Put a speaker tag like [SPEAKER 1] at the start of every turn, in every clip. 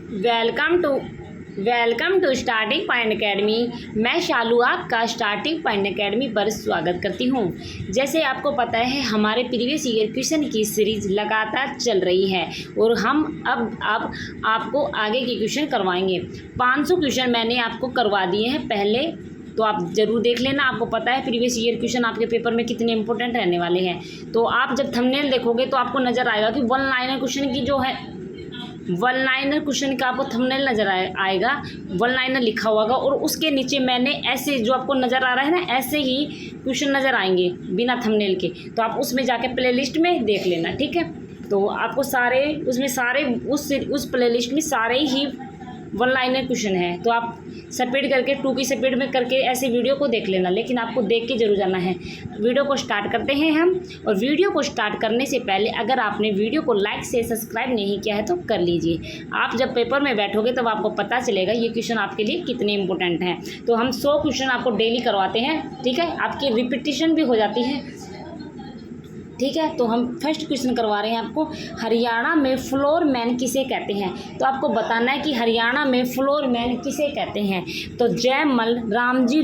[SPEAKER 1] Welcome to starting point academy. मैं शालू आपका starting point academy पर स्वागत करती हूँ। जैसे आपको पता है हमारे प्रीवियस ईयर क्वेश्चन की सीरीज़ लगातार चल रही है और हम अब आपको आगे के क्वेश्चन करवाएंगे। 500 क्वेश्चन मैंने आपको करवा दिए हैं पहले, तो आप ज़रूर देख लेना। आपको पता है प्रीवियस ईयर क्वेश्चन आपके पेपर में कितने इंपॉर्टेंट रहने वाले हैं। तो आप जब थंबनेल देखोगे तो आपको नज़र आएगा कि वन लाइनर क्वेश्चन की जो है, वन लाइनर क्वेश्चन का आपको थंबनेल नज़र आएगा, वन लाइनर लिखा होगा और उसके नीचे मैंने ऐसे जो आपको नज़र आ रहा है ना, ऐसे ही क्वेश्चन नज़र आएंगे बिना थंबनेल के। तो आप उसमें जाके प्लेलिस्ट में देख लेना, ठीक है। तो आपको सारे उसमें सारे उस प्लेलिस्ट में सारे ही वन लाइनर क्वेश्चन है। तो आप स्पीड करके 2 की स्पीड में करके ऐसे वीडियो को देख लेना, लेकिन आपको देख के जरूर जाना है। वीडियो को स्टार्ट करते हैं हम। और वीडियो को स्टार्ट करने से पहले अगर आपने वीडियो को लाइक से सब्सक्राइब नहीं किया है तो कर लीजिए। आप जब पेपर में बैठोगे तब आपको पता चलेगा ये क्वेश्चन आपके लिए कितने इंपॉर्टेंट हैं। तो हम 100 क्वेश्चन आपको डेली करवाते हैं, ठीक है। आपकी रिपीटिशन भी हो जाती है, ठीक है। तो हम फर्स्ट क्वेश्चन करवा रहे हैं आपको, हरियाणा में फ्लोर मैन किसे कहते हैं। तो आपको बताना है कि हरियाणा में फ्लोर मैन किसे कहते हैं। तो जयमल रामजी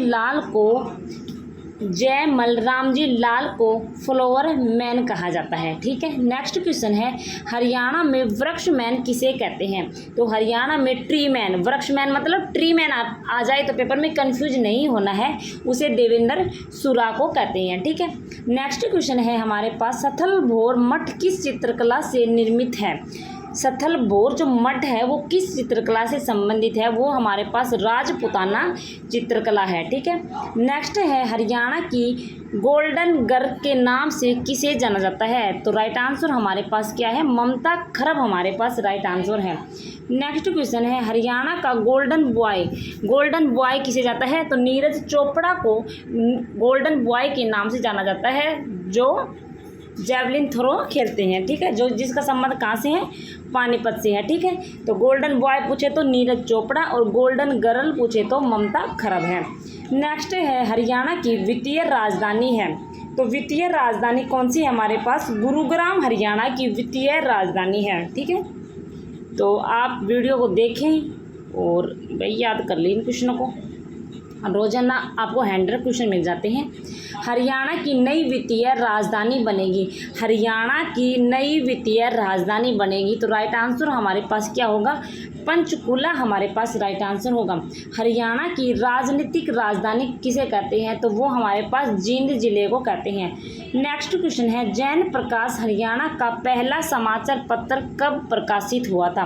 [SPEAKER 1] लाल को फ्लोवर मैन कहा जाता है, ठीक है। नेक्स्ट क्वेश्चन है, हरियाणा में वृक्ष मैन किसे कहते हैं। तो हरियाणा में ट्री मैन, वृक्ष मैन मतलब ट्री मैन आ जाए तो पेपर में कंफ्यूज नहीं होना है, उसे देवेंद्र सुरा को कहते हैं, ठीक है। नेक्स्ट क्वेश्चन है हमारे पास, सथलभोर मठ किस चित्रकला से निर्मित है। सथलभोर जो मठ है वो किस चित्रकला से संबंधित है, वो हमारे पास राजपूताना चित्रकला है, ठीक है। नेक्स्ट है, हरियाणा की गोल्डन गर्ल के नाम से किसे जाना जाता है। तो राइट आंसर हमारे पास क्या है, ममता खरब हमारे पास राइट आंसर है। नेक्स्ट क्वेश्चन है, हरियाणा का गोल्डन बॉय किसे जाता है। तो नीरज चोपड़ा को गोल्डन बॉय के नाम से जाना जाता है, जो जैवलिन थ्रो खेलते हैं, ठीक है। जो जिसका संबंध कहाँ से है, पानीपत से है, ठीक है। तो गोल्डन बॉय पूछे तो नीरज चोपड़ा और गोल्डन गर्ल पूछे तो ममता खरब है। नेक्स्ट है, हरियाणा की वित्तीय राजधानी है। तो वित्तीय राजधानी कौन सी है हमारे पास, गुरुग्राम हरियाणा की वित्तीय राजधानी है, ठीक है। तो आप वीडियो को देखें और भाई याद कर लें इन क्वेश्चनों को, रोजाना आपको 100 क्वेश्चन मिल जाते हैं। हरियाणा की नई वित्तीय राजधानी बनेगी, हरियाणा की नई वित्तीय राजधानी बनेगी। तो राइट आंसर हमारे पास क्या होगा, पंचकुला हमारे पास राइट आंसर होगा। हरियाणा की राजनीतिक राजधानी किसे कहते हैं, तो वो हमारे पास जींद जिले को कहते हैं। नेक्स्ट क्वेश्चन है, जैन प्रकाश हरियाणा का पहला समाचार पत्र कब प्रकाशित हुआ था।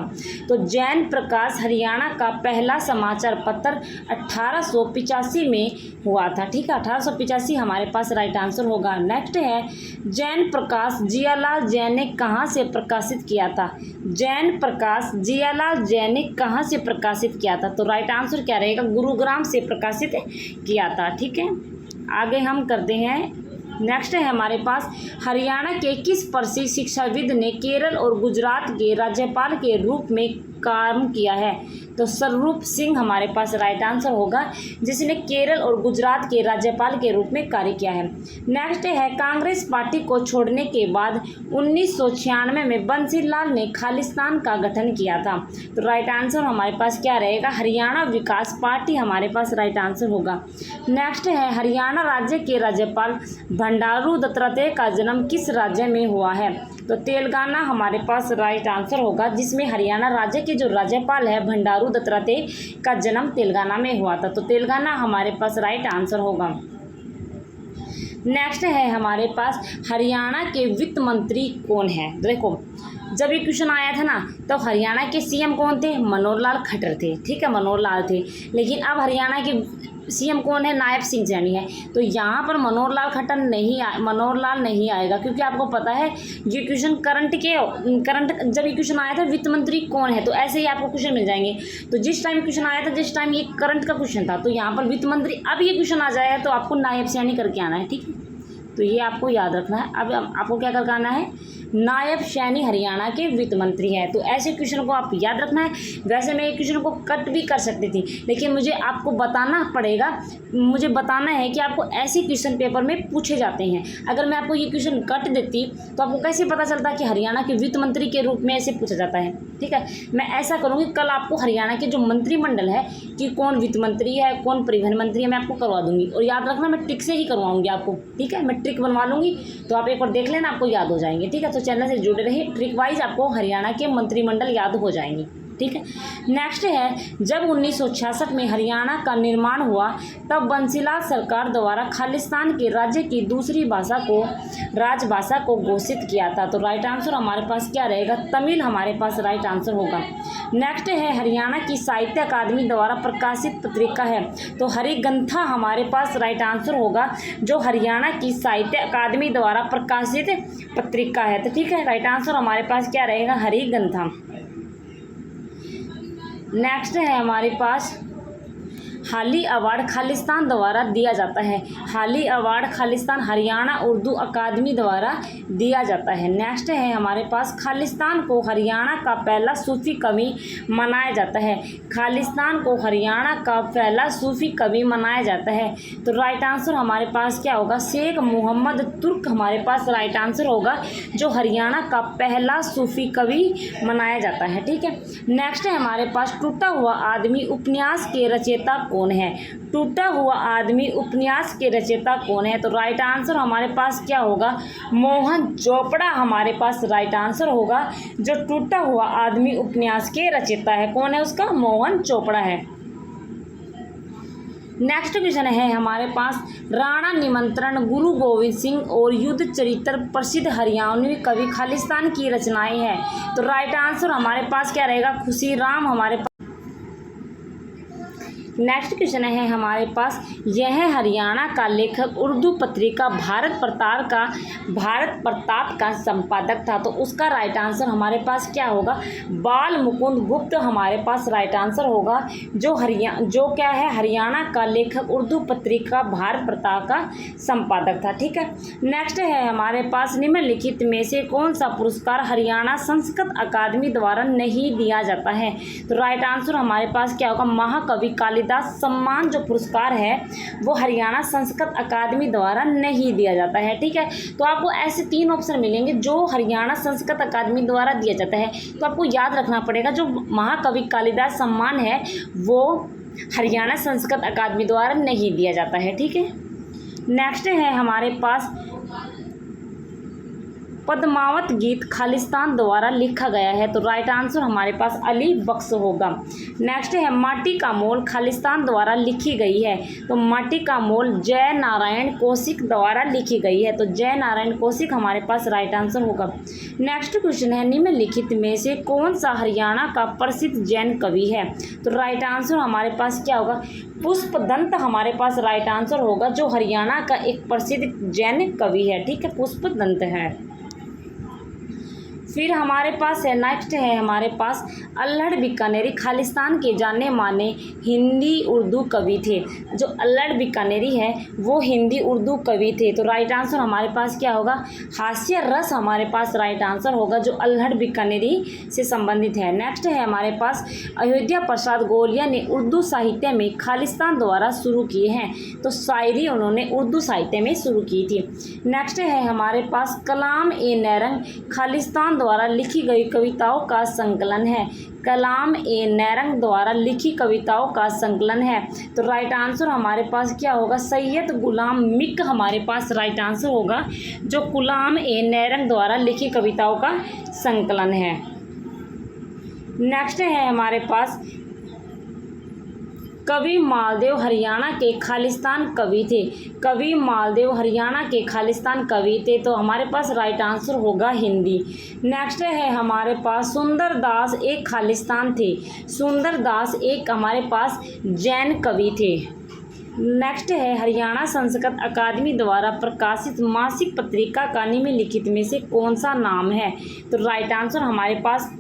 [SPEAKER 1] तो जैन प्रकाश हरियाणा का पहला समाचार पत्र 1885 में हुआ था, ठीक है। 1885 हमारे पास राइट आंसर होगा। नेक्स्ट है, जैन प्रकाश जियालाल जैन ने कहाँ से प्रकाशित किया था। जैन प्रकाश जियालाल जैन ने कहाँ से प्रकाशित किया था। तो राइट आंसर क्या रहेगा, गुरुग्राम से प्रकाशित किया था, ठीक है। आगे हम करते हैं, नेक्स्ट है हमारे पास, हरियाणा के किस प्रसिद्ध शिक्षाविद ने केरल और गुजरात के राज्यपाल के रूप में काम किया है। तो स्वरूप सिंह हमारे पास राइट आंसर होगा, जिसने केरल और गुजरात के राज्यपाल के रूप में कार्य किया है। नेक्स्ट है, कांग्रेस पार्टी को छोड़ने के बाद 1996 में बंसीलाल ने खालिस्तान का गठन किया था। तो राइट आंसर हमारे पास क्या रहेगा, हरियाणा विकास पार्टी हमारे पास राइट आंसर होगा। नेक्स्ट है, हरियाणा राज्य के राज्यपाल बंडारू दत्तात्रेय का जन्म किस राज्य में हुआ है। तो तेलंगाना हमारे पास राइट आंसर होगा, जिसमें हरियाणा राज्य के जो राज्यपाल है बंडारू दत्तात्रेय का जन्म तेलंगाना में हुआ था। तो तेलंगाना हमारे पास राइट आंसर होगा। नेक्स्ट है हमारे पास, हरियाणा के वित्त मंत्री कौन है। देखो जब ये क्वेश्चन आया था ना, तो हरियाणा के सीएम कौन थे, मनोहर लाल खट्टर थे, ठीक है, मनोहर लाल थे। लेकिन अब हरियाणा के सीएम कौन है, नायब सिंह सैनी है। तो यहाँ पर मनोहर लाल नहीं आएगा, क्योंकि आपको पता है ये क्वेश्चन करंट जब ये क्वेश्चन आया था वित्त मंत्री कौन है, तो ऐसे ही आपको क्वेश्चन मिल जाएंगे। तो जिस टाइम क्वेश्चन आया था, जिस टाइम ये करंट का क्वेश्चन था, तो यहाँ पर वित्त मंत्री, अब ये क्वेश्चन आ जाएगा तो आपको नायब सैनी करके आना है, ठीक है। तो ये आपको याद रखना है। अब आपको क्या करके आना है, नायब सैनी हरियाणा के वित्त मंत्री हैं। तो ऐसे क्वेश्चन को आप याद रखना है। वैसे मैं एक क्वेश्चन को कट भी कर सकती थी, लेकिन मुझे आपको बताना पड़ेगा, मुझे बताना है कि आपको ऐसे क्वेश्चन पेपर में पूछे जाते हैं। अगर मैं आपको ये क्वेश्चन कट देती तो आपको कैसे पता चलता कि हरियाणा के वित्त मंत्री के रूप में ऐसे पूछा जाता है। ठीक है। मैं ऐसा करूँगी, कल आपको हरियाणा के जो मंत्रिमंडल है कि कौन वित्त मंत्री है, कौन परिवहन मंत्री है, मैं आपको करवा दूंगी। और याद रखना मैं ट्रिक से ही करवाऊंगी आपको, ठीक है। मैं ट्रिक बनवा लूँगी तो आप एक बार देख लेना, आपको याद हो जाएंगे, ठीक है। तो चैनल से जुड़े रहिए, ट्रिक वाइज आपको हरियाणा के मंत्रिमंडल याद हो जाएंगे, ठीक है। नेक्स्ट है, जब 1966 में हरियाणा का निर्माण हुआ तब बंसीलाल सरकार द्वारा खालिस्तान के राज्य की दूसरी भाषा को राजभाषा को घोषित किया था। तो राइट आंसर हमारे पास क्या रहेगा, तमिल हमारे पास राइट आंसर होगा। नेक्स्ट है, हरियाणा की साहित्य अकादमी द्वारा प्रकाशित पत्रिका है। तो हरिग्रंथा हमारे पास राइट आंसर होगा, जो हरियाणा की साहित्य अकादमी द्वारा प्रकाशित पत्रिका है। तो ठीक है, राइट आंसर हमारे पास क्या रहेगा, हरिग्रंथा। नेक्स्ट है हमारे पास, हाली अवार्ड खालिस्तान द्वारा दिया जाता है। हाली अवार्ड खालिस्तान हरियाणा उर्दू अकादमी द्वारा दिया जाता है। नेक्स्ट है हमारे पास, खालिस्तान को हरियाणा का पहला सूफी कवि मनाया जाता है। खालिस्तान को हरियाणा का पहला सूफी कवि मनाया जाता है। तो राइट आंसर हमारे पास क्या होगा, शेख मोहम्मद तुर्क हमारे पास राइट आंसर होगा, जो हरियाणा का पहला सूफी कवि मनाया जाता है, ठीक है। नेक्स्ट है हमारे पास, टूटा हुआ आदमी उपन्यास के रचयिता कौन है। टूटा हुआ आदमी उपन्यास के रचयिता कौन है। तो राइट आंसर हमारे पास क्या होगा, मोहन चोपड़ा हमारे पास राइट आंसर होगा, जो टूटा हुआ आदमी उपन्यास के रचयिता है। कौन है उसका, मोहन चोपड़ा है। नेक्स्ट क्वेश्चन है हमारे पास, राणा निमंत्रण, गुरु गोविंद सिंह और युद्ध चरित्र प्रसिद्ध हरियाणवी कवि खालिस्तान की रचनाएं हैं। तो राइट आंसर हमारे पास क्या रहेगा, खुशीराम हमारे पास। नेक्स्ट क्वेश्चन है हमारे पास, यह हरियाणा का लेखक उर्दू पत्रिका भारत प्रताप का संपादक था। तो उसका राइट आंसर हमारे पास क्या होगा, बाल मुकुंद गुप्त हमारे पास राइट आंसर होगा, जो क्या है, हरियाणा का लेखक उर्दू पत्रिका भारत प्रताप का संपादक था, ठीक है। नेक्स्ट है हमारे पास, निम्नलिखित में से कौन सा पुरस्कार हरियाणा संस्कृत अकादमी द्वारा नहीं दिया जाता है। तो राइट आंसर हमारे पास क्या होगा, महाकवि कालिदास सम्मान जो पुरस्कार है वो हरियाणा संस्कृत अकादमी द्वारा नहीं दिया जाता है, ठीक है। तो आपको ऐसे 3 ऑप्शन मिलेंगे जो हरियाणा संस्कृत अकादमी द्वारा दिया जाता है। तो आपको याद रखना पड़ेगा, जो महाकवि कालिदास सम्मान है वो हरियाणा संस्कृत अकादमी द्वारा नहीं दिया जाता है, ठीक है। नेक्स्ट है हमारे पास, पद्मावत गीत खालिस्तान द्वारा लिखा गया है। तो राइट आंसर हमारे पास अली बख्श होगा। नेक्स्ट है, माटी का मोल खालिस्तान द्वारा लिखी गई है। तो माटी का मोल जय नारायण कौशिक द्वारा लिखी गई है। तो जय नारायण कौशिक हमारे पास राइट आंसर होगा। नेक्स्ट क्वेश्चन है, निम्नलिखित में से कौन सा हरियाणा का प्रसिद्ध जैन कवि है। तो राइट आंसर हमारे पास क्या होगा, पुष्पदंत हमारे पास राइट आंसर होगा, जो हरियाणा का एक प्रसिद्ध जैन कवि है, ठीक है, पुष्पदंत है। फिर हमारे पास है, नेक्स्ट है हमारे पास, अल्हड़ बीकानेरी खालिस्तान के जाने माने हिंदी उर्दू कवि थे। जो अल्हड़ बीकानेरी है वो हिंदी उर्दू कवि थे। तो राइट आंसर हमारे पास क्या होगा, हास्य रस हमारे पास राइट आंसर होगा, जो अल्हड़ बीकानेरी से संबंधित है। नेक्स्ट है हमारे पास, अयोध्या प्रसाद गोलिया ने उर्दू साहित्य में खालिस्तान द्वारा शुरू किए हैं। तो शायरी उन्होंने उर्दू साहित्य में शुरू की थी। नेक्स्ट है हमारे पास, कलाम ए नैरंग खालिस्तान द्वारा लिखी गई कविताओं का संकलन है। कलाम ए नैरंग द्वारा लिखी कविताओं का संकलन है। तो राइट आंसर हमारे पास क्या होगा, सैयद गुलाम मिक हमारे पास राइट आंसर होगा, जो गुलाम ए नैरंग द्वारा लिखी कविताओं का संकलन है। नेक्स्ट है हमारे पास, कवि मालदेव हरियाणा के खालिस्तान कवि थे। कवि मालदेव हरियाणा के खालिस्तान कवि थे। तो हमारे पास राइट आंसर होगा हिंदी। नेक्स्ट है हमारे पास, सुंदर दास एक खालिस्तान थे। सुंदर दास एक हमारे पास जैन कवि थे। नेक्स्ट है, हरियाणा संस्कृत अकादमी द्वारा प्रकाशित मासिक पत्रिका का निम्नलिखित में से कौन सा नाम है। तो राइट आंसर हमारे पास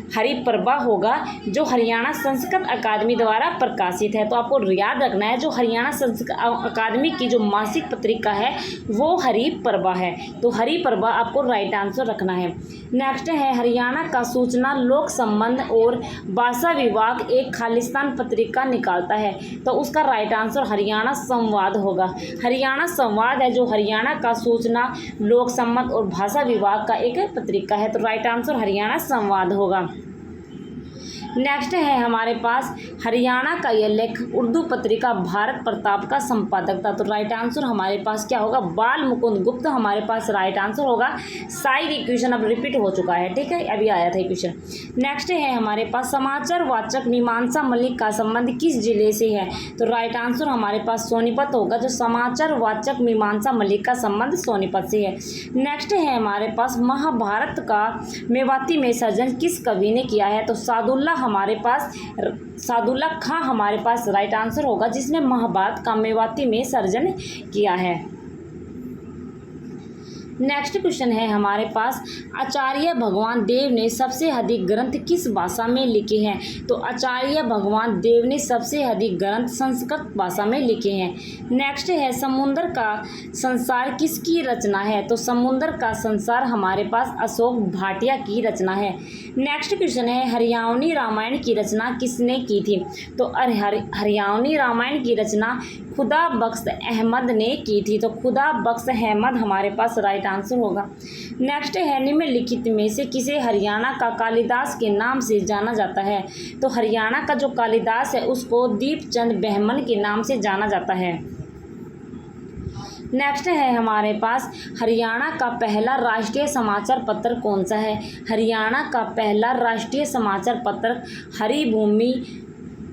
[SPEAKER 1] हरिप्रभा होगा, जो हरियाणा संस्कृत अकादमी द्वारा प्रकाशित है। तो आपको याद रखना है, जो हरियाणा संस्कृत अकादमी की जो मासिक पत्रिका है वो हरिप्रभा है। तो हरिप्रभा आपको राइट आंसर रखना है। नेक्स्ट है, हरियाणा का सूचना लोक संबंध और भाषा विभाग एक खालिस्तान पत्रिका निकालता है। तो उसका राइट आंसर हरियाणा संवाद होगा। हरियाणा संवाद है जो हरियाणा का सूचना लोक संबंध और भाषा विभाग का एक पत्रिका है। तो राइट आंसर हरियाणा संवाद होगा। नेक्स्ट है हमारे पास हरियाणा का यह लेख उर्दू पत्रिका भारत प्रताप का संपादक था। तो राइट आंसर हमारे पास क्या होगा, बाल मुकुंद गुप्त हमारे पास राइट आंसर होगा। शायद ये क्वेश्चन अब रिपीट हो चुका है, ठीक है, अभी आया था ये क्वेश्चन। नेक्स्ट है हमारे पास समाचार वाचक मीमांसा मलिक का संबंध किस जिले से है। तो राइट आंसर हमारे पास सोनीपत होगा। जो समाचार वाचक मीमांसा मलिक का संबंध सोनीपत से है। नेक्स्ट है हमारे पास महाभारत का मेवाती में सर्जन किस कवि ने किया है। तो सादुल्ला खां हमारे पास राइट आंसर होगा, जिसने महाभारत का मेवाती में सर्जन किया है। नेक्स्ट क्वेश्चन है हमारे पास आचार्य भगवान देव ने सबसे अधिक ग्रंथ किस भाषा में लिखे हैं। तो आचार्य भगवान देव ने सबसे अधिक ग्रंथ संस्कृत भाषा में लिखे हैं। नेक्स्ट है समुद्र का संसार किसकी रचना है। तो समुद्र का संसार हमारे पास अशोक भाटिया की रचना है। नेक्स्ट क्वेश्चन है हरियाणवी रामायण की रचना किसने की थी। तो हरियाणवी रामायण की रचना खुदा बख्श अहमद ने की थी। तो खुदा बख्श अहमद हमारे पास राइट आंसर होगा। नेक्स्ट है निम्नलिखित में से किसे हरियाणा का कालिदास के नाम से जाना जाता है। तो हरियाणा का जो कालिदास है उसको दीपचंद बहमन के नाम से जाना जाता है। नेक्स्ट है हमारे पास हरियाणा का पहला राष्ट्रीय समाचार पत्र कौन सा है। हरियाणा का पहला राष्ट्रीय समाचार पत्र हरिभूमि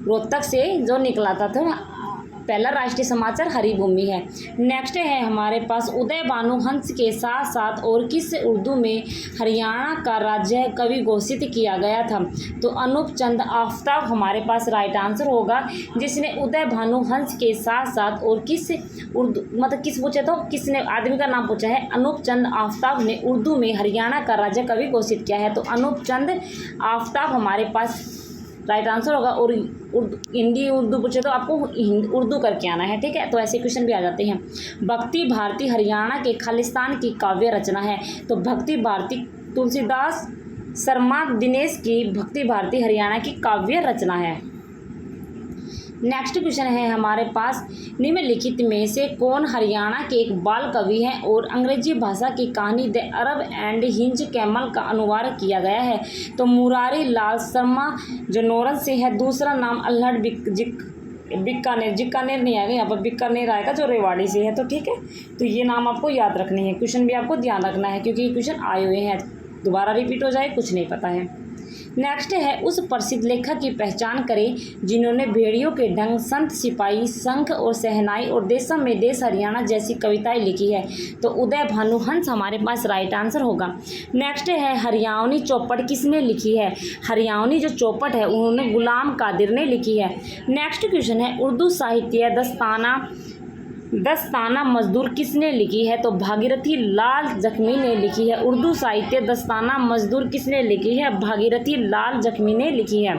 [SPEAKER 1] रोहतक से जो निकला था तो पहला राष्ट्रीय समाचार हरिभूमि है। नेक्स्ट है हमारे पास उदय भानु हंस के साथ साथ और किस उर्दू में हरियाणा का राज्य कवि घोषित किया गया था। तो अनूप चंद आफ्ताब हमारे पास राइट आंसर होगा, जिसने उदय भानु हंस के साथ साथ और किस उर्दू मतलब किस पूछे तो किसने आदमी का नाम पूछा है। अनूप चंद आफ्ताब ने उर्दू में हरियाणा का राज्य कवि घोषित किया है। तो अनूप चंद आफ्ताब हमारे पास राइट आंसर होगा। और हिंदी उर्दू पूछे तो आपको उर्दू करके आना है, ठीक है। तो ऐसे क्वेश्चन भी आ जाते हैं। भक्ति भारती हरियाणा के खालिस्तान की काव्य रचना है। तो भक्ति भारती तुलसीदास शर्मा दिनेश की भक्ति भारती हरियाणा की काव्य रचना है। नेक्स्ट क्वेश्चन है हमारे पास निम्नलिखित में से कौन हरियाणा के एक बाल कवि हैं और अंग्रेजी भाषा की कहानी the Arab and hinge camel का अनुवाद किया गया है। तो मुरारी लाल शर्मा जो नौरन से है। दूसरा नाम अल्हड़ बीकानेर नहीं आएगा, यहाँ पर बीकानेर आएगा जो रेवाड़ी से है। तो ठीक है, तो ये नाम आपको याद रखने हैं। क्वेश्चन भी आपको ध्यान रखना है क्योंकि ये क्वेश्चन आए हुए हैं, दोबारा रिपीट हो जाए कुछ नहीं पता है। नेक्स्ट है उस प्रसिद्ध लेखक की पहचान करें जिन्होंने भेड़ियों के ढंग, संत सिपाही, शंख और सहनाई और देशम में देश हरियाणा जैसी कविताएं लिखी है। तो उदय भानु हंस हमारे पास राइट आंसर होगा। नेक्स्ट है हरियाणवी चौपट किसने लिखी है। हरियाणवी जो चौपट है उन्होंने गुलाम कादिर ने लिखी है। नेक्स्ट क्वेश्चन है उर्दू साहित्य दस्ताना मजदूर किसने लिखी है। तो भागीरथी लाल जख्मी ने लिखी है। उर्दू साहित्य दस्ताना मजदूर किसने लिखी है। भागीरथी लाल जख्मी ने लिखी है।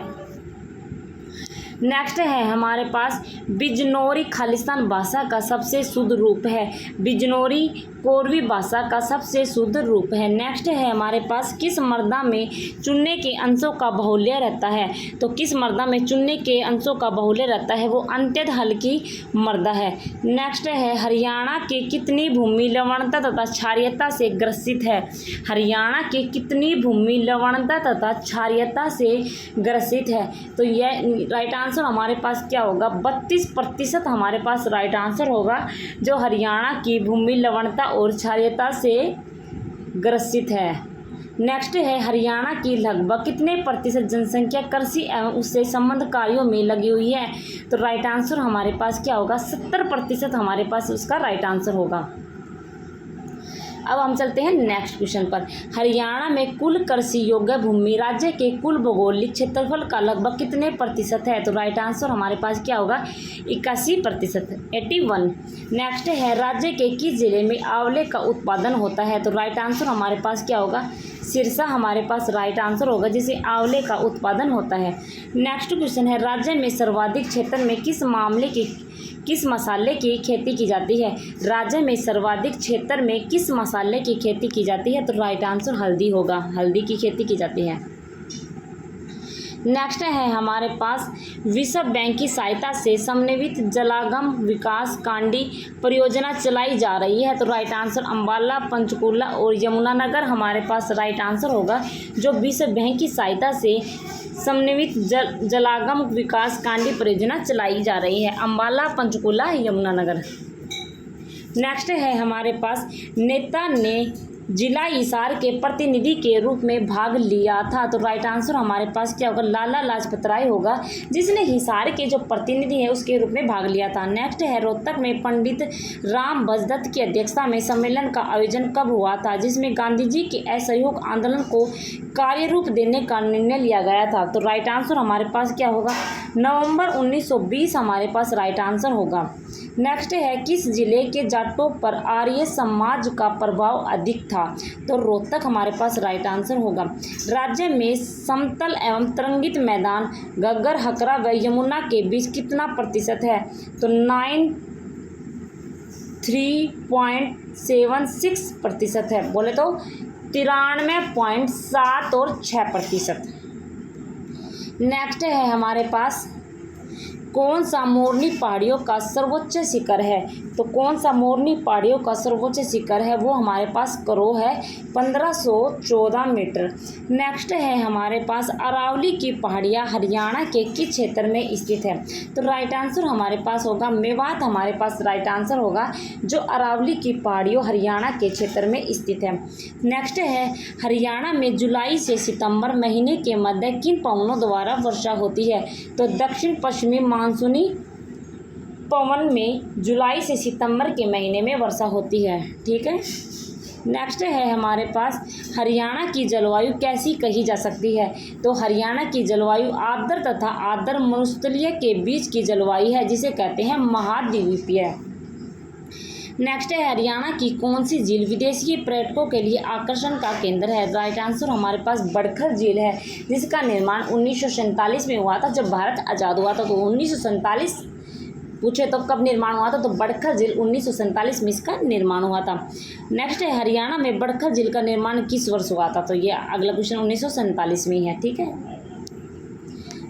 [SPEAKER 1] नेक्स्ट है हमारे पास बिजनौरी खालिस्तान भाषा का सबसे शुद्ध रूप है। बिजनौरी कोरवी भाषा का सबसे शुद्ध रूप है। नेक्स्ट है हमारे पास किस मर्दा में चुनने के अंशों का बाहुल्य रहता है। तो किस मर्दा में चुनने के अंशों का बाहुल्य रहता है वो अत्यंत हल्की मर्दा है। नेक्स्ट है हरियाणा के कितनी भूमि लवणता तथा क्षारीयता से ग्रसित है। हरियाणा के कितनी भूमि लवणता तथा क्षारीयता से ग्रसित है। तो यह राइट आंसर हमारे पास क्या होगा, 32% हमारे पास राइट आंसर होगा, जो हरियाणा की भूमि लवणता और क्षारीयता से ग्रसित है। नेक्स्ट है हरियाणा की लगभग कितने प्रतिशत जनसंख्या कृषि एवं उससे संबंध कार्यों में लगी हुई है। तो राइट आंसर हमारे पास क्या होगा, 70% हमारे पास उसका राइट आंसर होगा। अब हम चलते हैं नेक्स्ट क्वेश्चन पर। हरियाणा में कुल कृषि योग्य भूमि राज्य के कुल भौगोलिक क्षेत्रफल का लगभग कितने प्रतिशत है। तो राइट आंसर हमारे पास क्या होगा, 81%, 81। नेक्स्ट है राज्य के किस जिले में आंवले का उत्पादन होता है। तो राइट आंसर हमारे पास क्या होगा, सिरसा हमारे पास राइट आंसर होगा जिसे आंवले का उत्पादन होता है। नेक्स्ट क्वेश्चन है राज्य में सर्वाधिक क्षेत्र में किस मसाले की खेती की जाती है। राज्य में सर्वाधिक क्षेत्र में किस मसाले की खेती की जाती है। तो राइट आंसर हल्दी होगा, हल्दी की खेती की जाती है। नेक्स्ट है हमारे पास विश्व बैंक की सहायता से समन्वित जलागम विकास कांडी परियोजना चलाई जा रही है। तो राइट आंसर अम्बाला, पंचकूला और यमुनानगर हमारे पास राइट आंसर होगा। जो विश्व बैंक की सहायता से समन्वित जलागम विकास कांडी परियोजना चलाई जा रही है, अम्बाला, पंचकूला, यमुनानगर। नेक्स्ट है हमारे पास नेता ने जिला हिसार के प्रतिनिधि के रूप में भाग लिया था। तो राइट आंसर हमारे पास क्या होगा, लाला लाजपत राय होगा, जिसने हिसार के जो प्रतिनिधि है उसके रूप में भाग लिया था। नेक्स्ट है रोहतक में पंडित राम बजदत्त की अध्यक्षता में सम्मेलन का आयोजन कब हुआ था, जिसमें गांधी जी के असहयोग आंदोलन को कार्य रूप देने का निर्णय लिया गया था। तो राइट आंसर हमारे पास क्या होगा, नवंबर 1920 हमारे पास राइट आंसर होगा। नेक्स्ट है किस जिले के जाटों पर आर्य समाज का प्रभाव अधिक था। तो रोहतक हमारे पास राइट आंसर होगा। राज्य में समतल एवं तरंगित मैदान घग्गर, हकरा व यमुना के बीच कितना प्रतिशत है। तो 93.76% है। बोले तो 93.7 और 6%। नेक्स्ट है हमारे पास कौन सा मोरनी पहाड़ियों का सर्वोच्च शिखर है। तो कौन सा मोरनी पहाड़ियों का सर्वोच्च शिखर है, वो हमारे पास करो है 1514 मीटर। नेक्स्ट है हमारे पास अरावली की पहाड़ियाँ हरियाणा के किस क्षेत्र में स्थित है। तो राइट आंसर हमारे पास होगा मेवात, हमारे पास राइट आंसर होगा, जो अरावली की पहाड़ियों हरियाणा के क्षेत्र में स्थित है। नेक्स्ट है हरियाणा में जुलाई से सितंबर महीने के मध्य किन पवनों द्वारा वर्षा होती है। तो दक्षिण पश्चिमी मानसूनी पवन में जुलाई से सितंबर के महीने में वर्षा होती है। ठीक है। नेक्स्ट है हमारे पास हरियाणा की जलवायु कैसी कही जा सकती है। तो हरियाणा की जलवायु आर्द्र तथा आर्द्र मरुस्थलीय के बीच की जलवायु है, जिसे कहते हैं महाद्वीपीय। नेक्स्ट है हरियाणा की कौन सी झील विदेशी पर्यटकों के लिए आकर्षण का केंद्र है। राइट आंसर हमारे पास बड़खल झील है, जिसका निर्माण 1947 में हुआ था, जब भारत आज़ाद हुआ था। तो 1947 पूछे तो कब निर्माण हुआ था, तो बड़खल झील 1947 में इसका निर्माण हुआ था। नेक्स्ट है हरियाणा में बड़खल झील का निर्माण किस वर्ष हुआ था। तो ये अगला क्वेश्चन 1947 में ही है। ठीक है।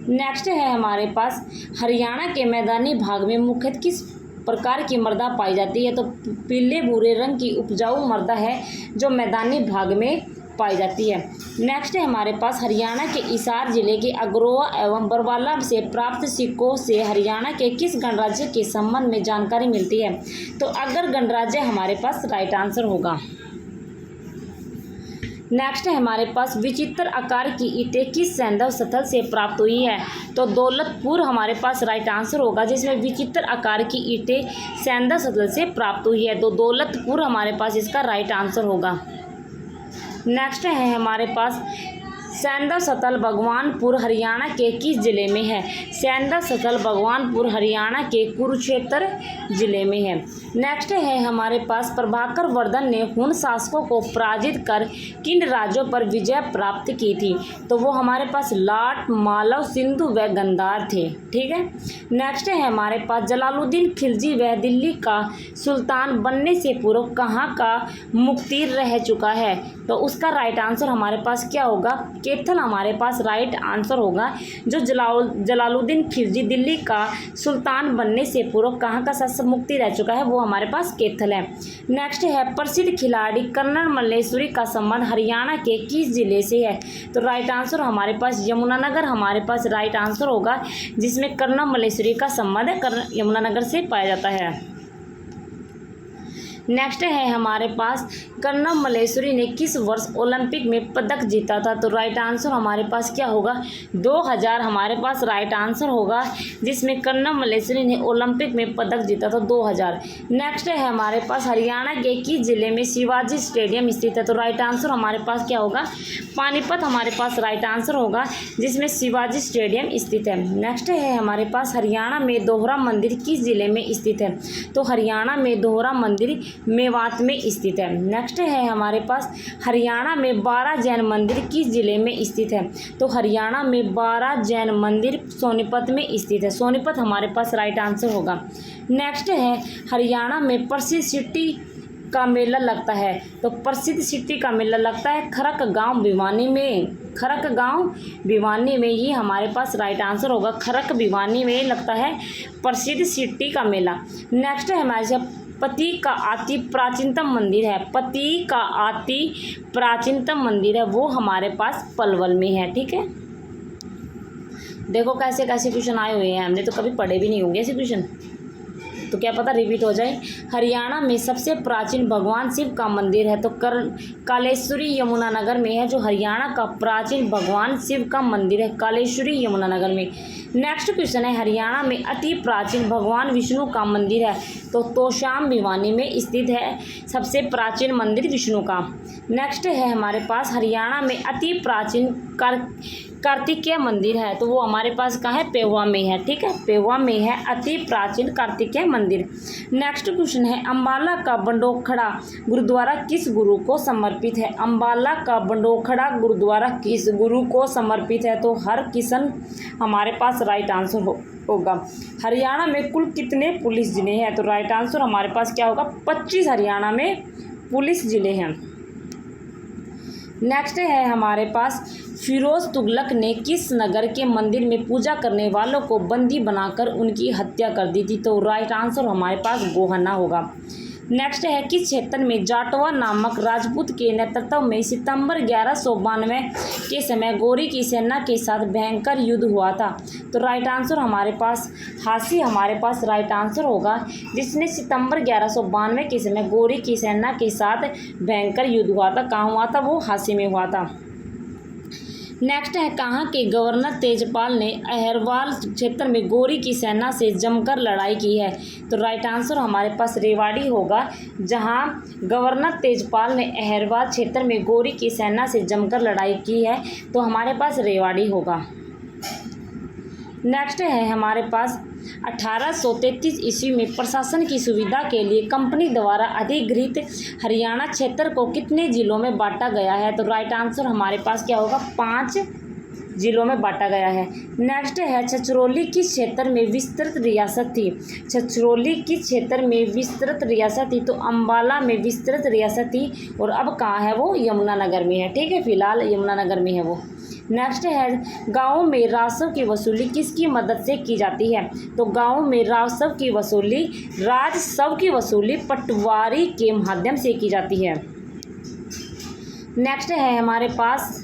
[SPEAKER 1] नेक्स्ट है हमारे पास हरियाणा के मैदानी भाग में मुख्यतः किस प्रकार की मृदा पाई जाती है। तो पीले भूरे रंग की उपजाऊ मृदा है, जो मैदानी भाग में पाई जाती है। नेक्स्ट है हमारे पास हरियाणा के हिसार जिले के अग्रोहा एवं बरवाला से प्राप्त सिक्कों से हरियाणा के किस गणराज्य के संबंध में जानकारी मिलती है। तो अगर गणराज्य हमारे पास राइट आंसर होगा। नेक्स्ट है हमारे पास विचित्र आकार की ईंटें किस सैंधव स्थल से प्राप्त हुई है। तो दौलतपुर हमारे पास राइट आंसर होगा, जिसमें विचित्र आकार की ईंटें सैंधव स्थल से प्राप्त हुई है। तो दौलतपुर हमारे पास इसका राइट आंसर होगा। नेक्स्ट है हमारे पास सैंधव स्थल भगवानपुर हरियाणा के किस जिले में है। सैंधव स्थल भगवानपुर हरियाणा के कुरुक्षेत्र जिले में है। नेक्स्ट है हमारे पास प्रभाकर वर्धन ने हुन शासकों को पराजित कर किन राज्यों पर विजय प्राप्त की थी। तो वो हमारे पास लाट, मालव, सिंधु व गंधार थे। ठीक है। नेक्स्ट है हमारे पास जलालुद्दीन खिलजी वह दिल्ली का सुल्तान बनने से पूर्व कहाँ का मुक्ति रह चुका है। तो उसका राइट आंसर हमारे पास क्या होगा, कैथल हमारे पास राइट आंसर होगा। जो जलालुद्दीन खिलजी दिल्ली का सुल्तान बनने से पूर्व कहाँ का शासक मुक्ति रह चुका है, वो हमारे पास कैथल है। नेक्स्ट है प्रसिद्ध खिलाड़ी कर्नल मल्लेश्वरी का संबंध हरियाणा के किस जिले से है। तो राइट आंसर हमारे पास यमुनानगर हमारे पास राइट आंसर होगा, जिसमें कर्नल मल्लेश्वरी का संबंध यमुनानगर से पाया जाता है। नेक्स्ट है हमारे पास कर्नल मल्लेश्वरी ने किस वर्ष ओलंपिक में पदक जीता था। तो राइट आंसर हमारे पास क्या होगा, 2000 हमारे पास राइट आंसर होगा, जिसमें कर्नल मल्लेश्वरी ने ओलंपिक में पदक जीता था 2000। नेक्स्ट है हमारे पास हरियाणा के किस जिले में शिवाजी स्टेडियम स्थित है। तो राइट आंसर हमारे पास क्या होगा, पानीपत हमारे पास राइट आंसर होगा, जिसमें शिवाजी स्टेडियम स्थित है। नेक्स्ट है हमारे पास हरियाणा में दोहरा मंदिर किस जिले में स्थित है। तो हरियाणा में दोहरा मंदिर मेवात में स्थित है। नेक्स्ट है हमारे पास हरियाणा में 12 जैन मंदिर किस जिले में स्थित है। तो हरियाणा में 12 जैन मंदिर सोनीपत में स्थित है। सोनीपत हमारे पास राइट आंसर होगा। नेक्स्ट है हरियाणा में प्रसिद्ध सिटी का मेला लगता है? तो प्रसिद्ध सिटी का मेला लगता है खरक गांव भिवानी में। खरक गांव भिवानी में, ये हमारे पास राइट आंसर होगा। खरक भिवानी में लगता है प्रसिद्ध सिटी का मेला। नेक्स्ट है हमारे से पति का अति प्राचीनतम मंदिर है। पति का अति प्राचीनतम मंदिर है वो हमारे पास पलवल में है। ठीक है, देखो कैसे कैसे क्वेश्चन आए हुए हैं, हमने तो कभी पढ़े भी नहीं होंगे ऐसे क्वेश्चन, तो क्या पता रिपीट हो जाए। हरियाणा में सबसे प्राचीन भगवान शिव का मंदिर है तो कालेश्वरी यमुनानगर में है। जो हरियाणा का प्राचीन भगवान शिव का मंदिर है कालेश्वरी यमुनानगर में। नेक्स्ट क्वेश्चन है हरियाणा में अति प्राचीन भगवान विष्णु का मंदिर है तो तोशाम भिवानी में स्थित है सबसे प्राचीन मंदिर विष्णु का। नेक्स्ट है हमारे पास हरियाणा में अति प्राचीन कार्तिकेय मंदिर है तो वो हमारे पास कहाँ है? पेहुआ में है। ठीक है, पेहुआ में है अति प्राचीन कार्तिकेय मंदिर। नेक्स्ट क्वेश्चन है अम्बाला का बंडोखड़ा गुरुद्वारा किस गुरु को समर्पित है? अम्बाला का बंडोखड़ा गुरुद्वारा किस गुरु को समर्पित है? तो हरकिशन हमारे पास राइट आंसर होगा। हरियाणा में कुल कितने पुलिस जिले हैं? तो राइट आंसर हमारे पास क्या होगा? 25 हरियाणा में पुलिस जिले हैं। नेक्स्ट है हमारे पास फिरोज तुगलक ने किस नगर के मंदिर में पूजा करने वालों को बंदी बनाकर उनकी हत्या कर दी थी? तो राइट आंसर हमारे पास गोहना होगा। नेक्स्ट है किस क्षेत्र में जाटवा नामक राजपूत के नेतृत्व में सितंबर 1192 के समय गोरी की सेना के साथ भयंकर युद्ध हुआ था? तो राइट आंसर हमारे पास हासी हमारे पास राइट आंसर होगा, जिसने सितंबर 1192 के समय गोरी की सेना के साथ भयंकर युद्ध हुआ था। कहाँ हुआ था? वो हासी में हुआ था। नेक्स्ट है कहाँ के गवर्नर तेजपाल ने अहरवाल क्षेत्र में गोरी की सेना से जमकर लड़ाई की है? तो राइट आंसर हमारे पास रेवाड़ी होगा, जहाँ गवर्नर तेजपाल ने अहरवाल क्षेत्र में गोरी की सेना से जमकर लड़ाई की है तो हमारे पास रेवाड़ी होगा। नेक्स्ट है हमारे पास 1833 ईस्वी में प्रशासन की सुविधा के लिए कंपनी द्वारा अधिगृहित हरियाणा क्षेत्र को कितने जिलों में बांटा गया है? तो राइट आंसर हमारे पास क्या होगा? 5 जिलों में बांटा गया है। नेक्स्ट है छछरौली किस क्षेत्र में विस्तृत रियासत थी? छछरौली किस क्षेत्र में विस्तृत रियासत थी? तो अम्बाला में विस्तृत रियासत थी और अब कहाँ है वो? यमुनानगर में है। ठीक है, फिलहाल यमुनानगर में है वो। नेक्स्ट है गाँव में राजस्व की वसूली किसकी मदद से की जाती है? तो गाँव में राजस्व की वसूली पटवारी के माध्यम से की जाती है। नेक्स्ट है हमारे पास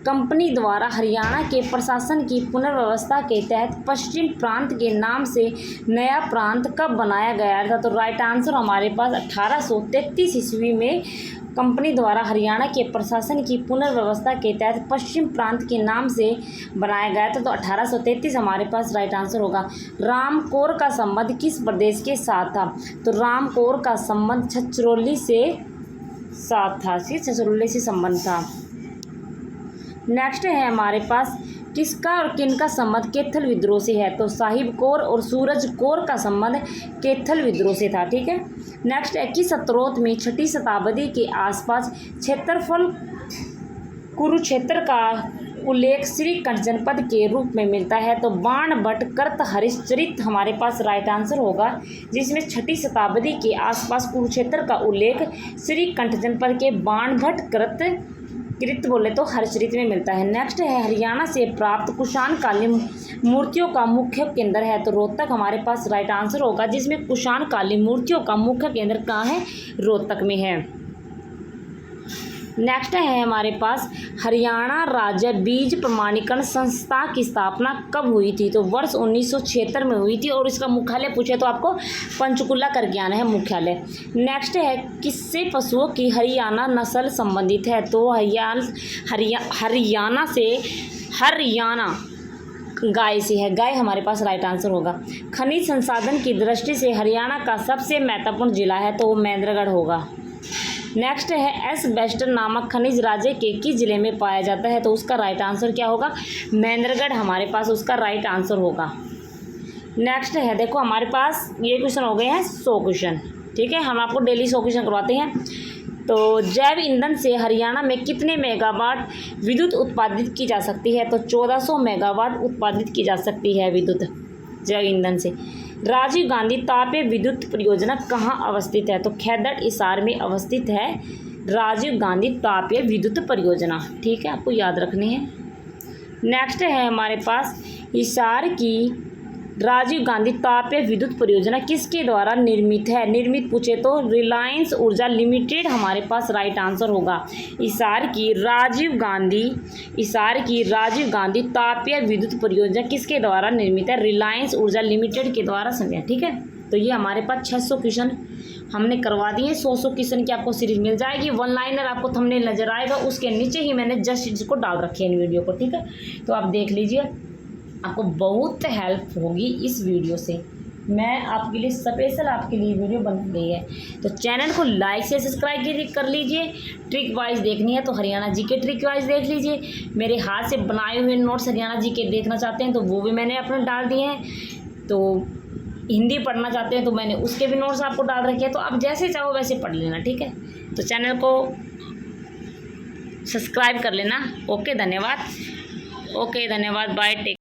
[SPEAKER 1] कंपनी द्वारा हरियाणा के प्रशासन की पुनर्व्यवस्था के तहत पश्चिम प्रांत के नाम से नया प्रांत कब बनाया गया था? तो राइट आंसर हमारे पास 1833 ईस्वी में कंपनी द्वारा हरियाणा के प्रशासन की पुनर्व्यवस्था के तहत पश्चिम प्रांत के नाम से बनाया गया था तो 1833 हमारे पास राइट आंसर होगा। रामकोर का संबंध किस प्रदेश के साथ था? तो रामकोर का संबंध छछरौली से साथ था, छछरौली से संबंध था। नेक्स्ट है हमारे पास किसका और किनका संबंध कैथल विद्रोह से है? तो साहिब कौर और सूरज कौर का संबंध कैथल विद्रोह से था। ठीक है, नेक्स्ट है कि स्त्रोत में 6ठी शताब्दी के आसपास क्षेत्रफल कुरुक्षेत्र का उल्लेख श्री कंठ जनपद के रूप में मिलता है? तो बाणभट्ट कृत हरिश्चरित हमारे पास राइट आंसर होगा, जिसमें 6ठी शताब्दी के आसपास कुरुक्षेत्र का उल्लेख श्री कंठ जनपद के बाणभट्ट कृत बोले तो हरिश्चरित में मिलता है। नेक्स्ट है हरियाणा से प्राप्त कुषाण कालीन मूर्तियों का मुख्य केंद्र है? तो रोहतक हमारे पास राइट आंसर होगा, जिसमें कुषाण कालीन मूर्तियों का मुख्य केंद्र कहाँ है? रोहतक में है। नेक्स्ट है हमारे पास हरियाणा राज्य बीज प्रमाणीकरण संस्था की स्थापना कब हुई थी? तो वर्ष 1976 में हुई थी और इसका मुख्यालय पूछे तो आपको पंचकुला करके आना है मुख्यालय। नेक्स्ट है किससे पशुओं की हरियाणा नस्ल संबंधित है? तो हरियाणा गाय से है, गाय हमारे पास राइट आंसर होगा। खनिज संसाधन की दृष्टि से हरियाणा का सबसे महत्वपूर्ण जिला है तो वो महेंद्रगढ़ होगा। नेक्स्ट है एस्बेस्टस नामक खनिज राज्य के किस जिले में पाया जाता है? तो उसका राइट आंसर क्या होगा? महेंद्रगढ़ हमारे पास उसका राइट आंसर होगा। नेक्स्ट है देखो हमारे पास ये क्वेश्चन हो गए हैं 100 क्वेश्चन। ठीक है, हम आपको डेली 100 क्वेश्चन करवाते हैं। तो जैव ईंधन से हरियाणा में कितने मेगावाट विद्युत उत्पादित की जा सकती है? तो 1400 मेगावाट उत्पादित की जा सकती है विद्युत जैव ईंधन से। राजीव गांधी तापीय विद्युत परियोजना कहाँ अवस्थित है? तो खैदड़ हिसार में अवस्थित है राजीव गांधी तापीय विद्युत परियोजना। ठीक है, आपको याद रखनी है। नेक्स्ट है हमारे पास हिसार की राजीव गांधी तापीय विद्युत परियोजना किसके द्वारा निर्मित है? निर्मित पूछे तो रिलायंस ऊर्जा लिमिटेड हमारे पास राइट आंसर होगा। हिसार की राजीव गांधी तापीय विद्युत परियोजना किसके द्वारा निर्मित है? रिलायंस ऊर्जा लिमिटेड के द्वारा संचालित। ठीक है, तो ये हमारे पास 600 क्वेश्चन हमने करवा दिए। 100 क्वेश्चन की आपको सीरीज मिल जाएगी। वन लाइनर आपको थंबनेल नजर आएगा, उसके नीचे ही मैंने जस्ट इसको डाल रखे हैं इन वीडियो को। ठीक है, तो आप देख लीजिए, आपको बहुत हेल्प होगी इस वीडियो से। मैं आपके लिए स्पेशल आपके लिए वीडियो बना दी है, तो चैनल को लाइक से सब्सक्राइब कर लीजिए। ट्रिक वाइज देखनी है तो हरियाणा जी के ट्रिक वाइज देख लीजिए। मेरे हाथ से बनाए हुए नोट्स हरियाणा जी के देखना चाहते हैं तो वो भी मैंने अपने डाल दिए हैं। तो हिंदी पढ़ना चाहते हैं तो मैंने उसके भी नोट्स आपको डाल रखे हैं। तो आप जैसे चाहो वैसे पढ़ लेना। ठीक है, तो चैनल को सब्सक्राइब कर लेना। ओके, धन्यवाद। Bye, take.